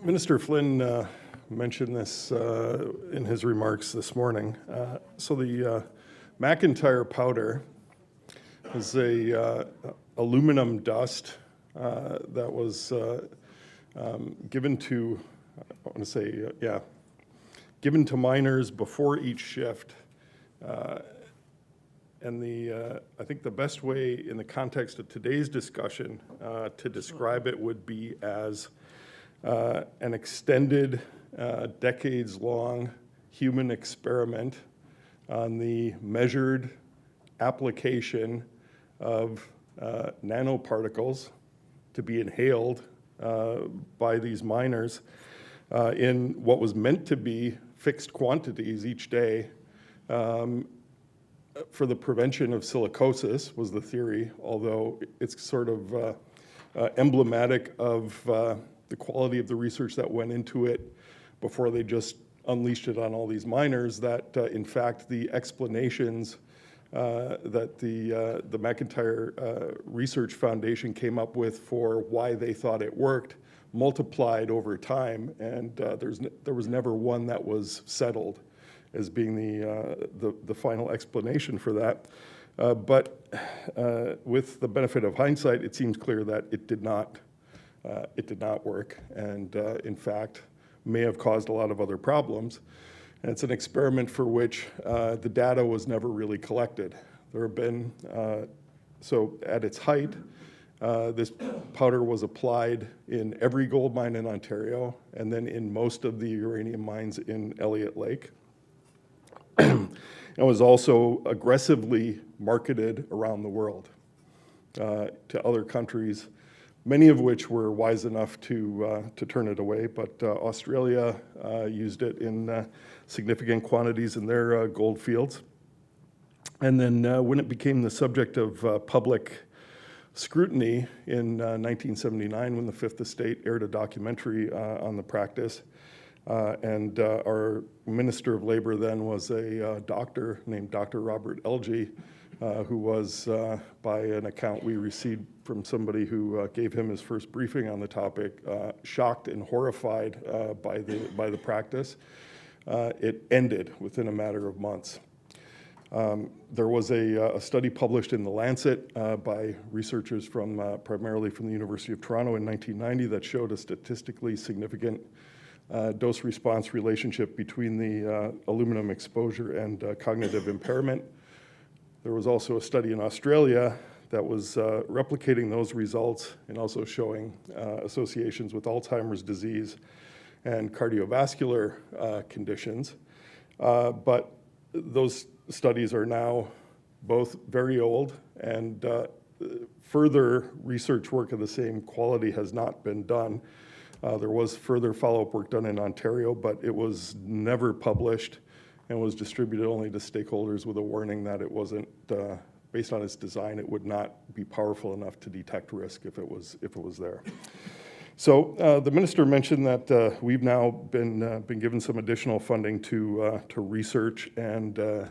Minister Flynn mentioned this in his remarks this morning. So the McIntyre powder is a aluminum dust that was given to, given to miners before each shift. And I think the best way in the context of today's discussion to describe it would be as an extended, decades-long human experiment on the measured application of nanoparticles to be inhaled by these miners in what was meant to be fixed quantities each day for the prevention of silicosis, was the theory, although it's sort of emblematic of the quality of the research that went into it before they just unleashed it on all these miners, that in fact the explanations that the McIntyre Research Foundation came up with for why they thought it worked multiplied over time, and there was never one that was settled as being the final explanation for that. But with the benefit of hindsight, it seems clear that it did not work, and in fact may have caused a lot of other problems. And it's an experiment for which the data was never really collected. There have been, so at its height, this powder was applied in every gold mine in Ontario and then in most of the uranium mines in Elliott Lake. It was also aggressively marketed around the world to other countries, many of which were wise enough to turn it away, but Australia used it in significant quantities in their gold fields. And then when it became the subject of public scrutiny in 1979, when the Fifth Estate aired a documentary on the practice, and our Minister of Labor then was a doctor named Dr. Robert Elgee, who was, by an account we received from somebody who gave him his first briefing on the topic, shocked and horrified by the practice. It ended within a matter of months. There was a study published in The Lancet by researchers primarily from the University of Toronto in 1990 that showed a statistically significant dose-response relationship between the aluminum exposure and cognitive impairment. There was also a study in Australia that was replicating those results and also showing associations with Alzheimer's disease and cardiovascular conditions. But those studies are now both very old, and further research work of the same quality has not been done. There was further follow-up work done in Ontario, but it was never published and was distributed only to stakeholders with a warning that it wasn't, based on its design, it would not be powerful enough to detect risk if it was there. So the minister mentioned that we've now been given some additional funding to research and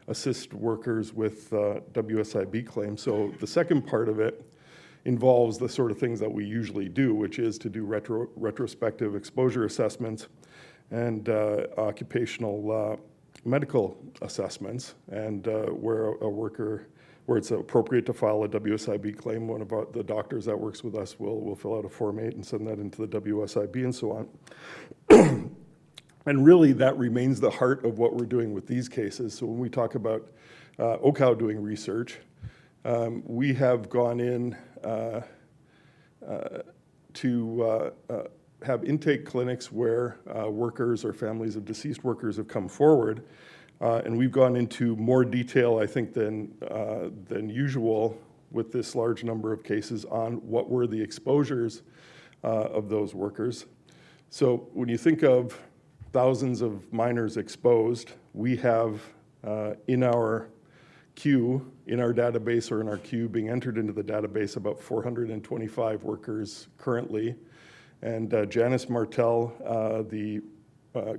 assist workers with WSIB claims. So the second part of it involves the sort of things that we usually do, which is to do retrospective exposure assessments and occupational medical assessments, and where it's appropriate to file a WSIB claim, one of the doctors that works with us will fill out a Form 8 and send that into the WSIB and so on. And really that remains the heart of what we're doing with these cases. So when we talk about OCOW doing research, we have gone in to have intake clinics where workers or families of deceased workers have come forward, and we've gone into more detail, I think, than usual with this large number of cases on what were the exposures of those workers. So when you think of thousands of miners exposed, we have in our queue, in our database or in our queue being entered into the database, about 425 workers currently. And Janice Martel, the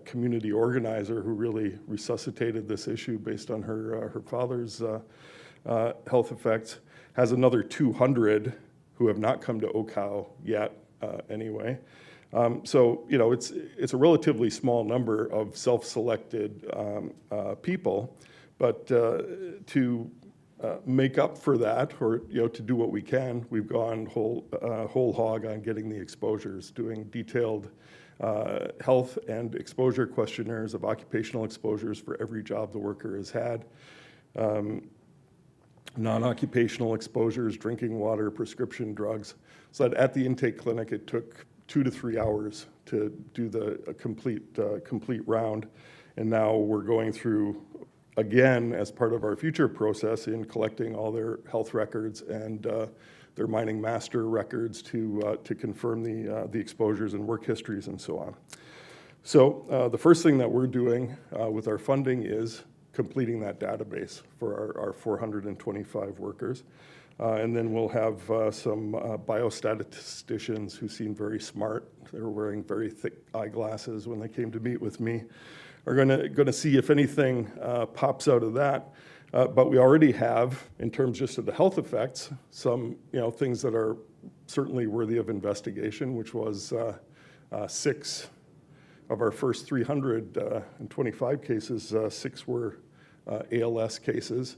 community organizer who really resuscitated this issue based on her father's health effects, has another 200 who have not come to OCOW yet anyway. So, it's a relatively small number of self-selected people, but to make up for that, or to do what we can, we've gone whole hog on getting the exposures, doing detailed health and exposure questionnaires of occupational exposures for every job the worker has had. Non-occupational exposures, drinking water, prescription drugs. So that at the intake clinic, it took 2 to 3 hours to do the complete round. And now we're going through, again, as part of our future process in collecting all their health records and their mining master records to confirm the exposures and work histories and so on. So the first thing that we're doing with our funding is completing that database for our 425 workers. And then we'll have some biostatisticians who seem very smart. They were wearing very thick eyeglasses when they came to meet with me. Are gonna see if anything pops out of that. But we already have, in terms just of the health effects, some things that are certainly worthy of investigation, which was 6 of our first 325 cases, 6 were ALS cases,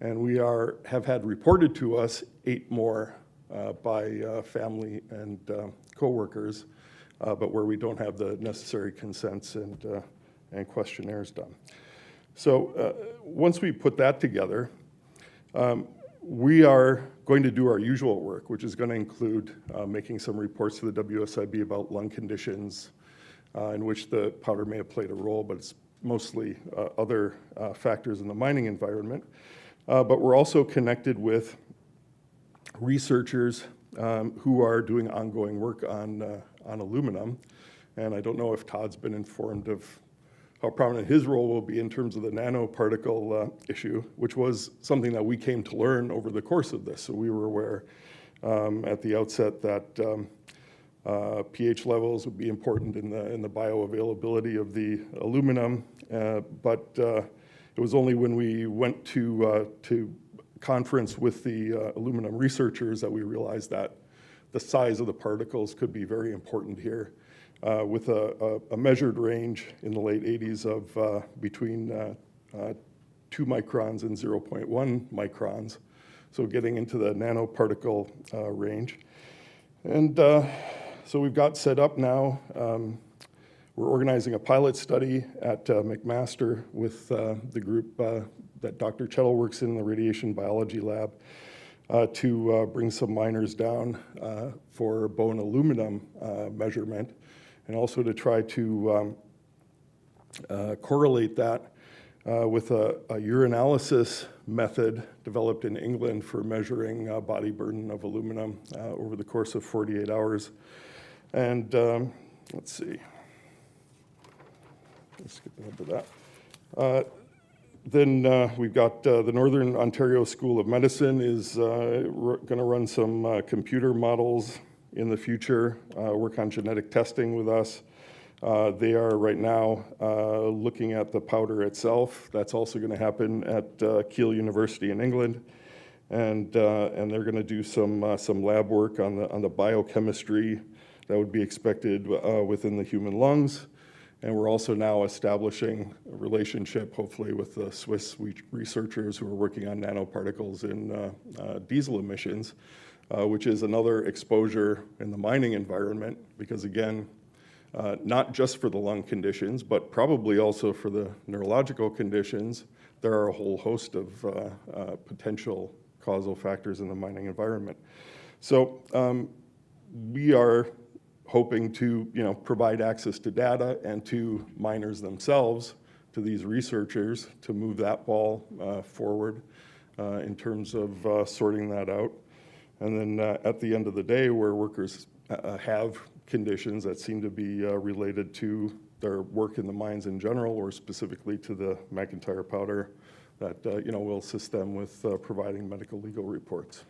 and we have had reported to us 8 more by family and coworkers, but where we don't have the necessary consents and questionnaires done. So once we put that together, we are going to do our usual work, which is going to include making some reports to the WSIB about lung conditions in which the powder may have played a role, but it's mostly other factors in the mining environment. But we're also connected with researchers who are doing ongoing work on aluminum. And I don't know if Todd's been informed of how prominent his role will be in terms of the nanoparticle issue, which was something that we came to learn over the course of this. So we were aware at the outset that pH levels would be important in the bioavailability of the aluminum, but it was only when we went to conference with the aluminum researchers that we realized that the size of the particles could be very important here, with a measured range in the late 80s of between 2 microns and 0.1 microns, so getting into the nanoparticle range. And so we've got set up now. We're organizing a pilot study at McMaster with the group that Dr. Chettle works in, the radiation biology lab, to bring some miners down for bone aluminum measurement, and also to try to correlate that with a urinalysis method developed in England for measuring body burden of aluminum over the course of 48 hours. And let's see, let's skip ahead to that. Then we've got the Northern Ontario School of Medicine is going to run some computer models in the future, work on genetic testing with us. They are right now looking at the powder itself. That's also going to happen at Keele University in England. And they're going to do some lab work on the biochemistry that would be expected within the human lungs. And we're also now establishing a relationship, hopefully, with the Swiss researchers who are working on nanoparticles in diesel emissions, which is another exposure in the mining environment, because again, not just for the lung conditions, but probably also for the neurological conditions, there are a whole host of potential causal factors in the mining environment. So we are hoping to provide access to data and to miners themselves, to these researchers, to move that ball forward in terms of sorting that out. And then at the end of the day, where workers have conditions that seem to be related to their work in the mines in general, or specifically to the McIntyre powder, that we'll assist them with providing medical legal reports.